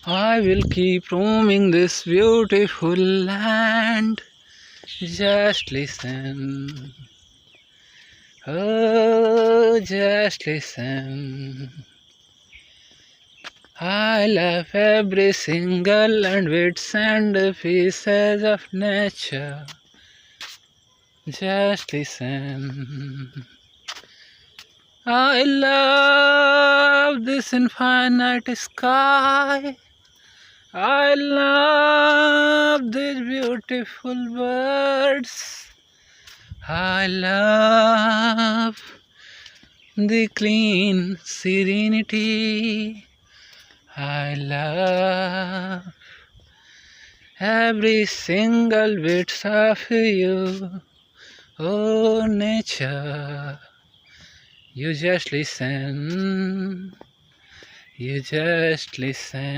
I will keep roaming this beautiful land. Just listen. Oh, just listen. I love every single and bits and pieces of nature. Just listen. I love this infinite sky. I love these beautiful birds. I love the clean serenity. I love every single bit of you. Oh, nature, you just listen. You just listen.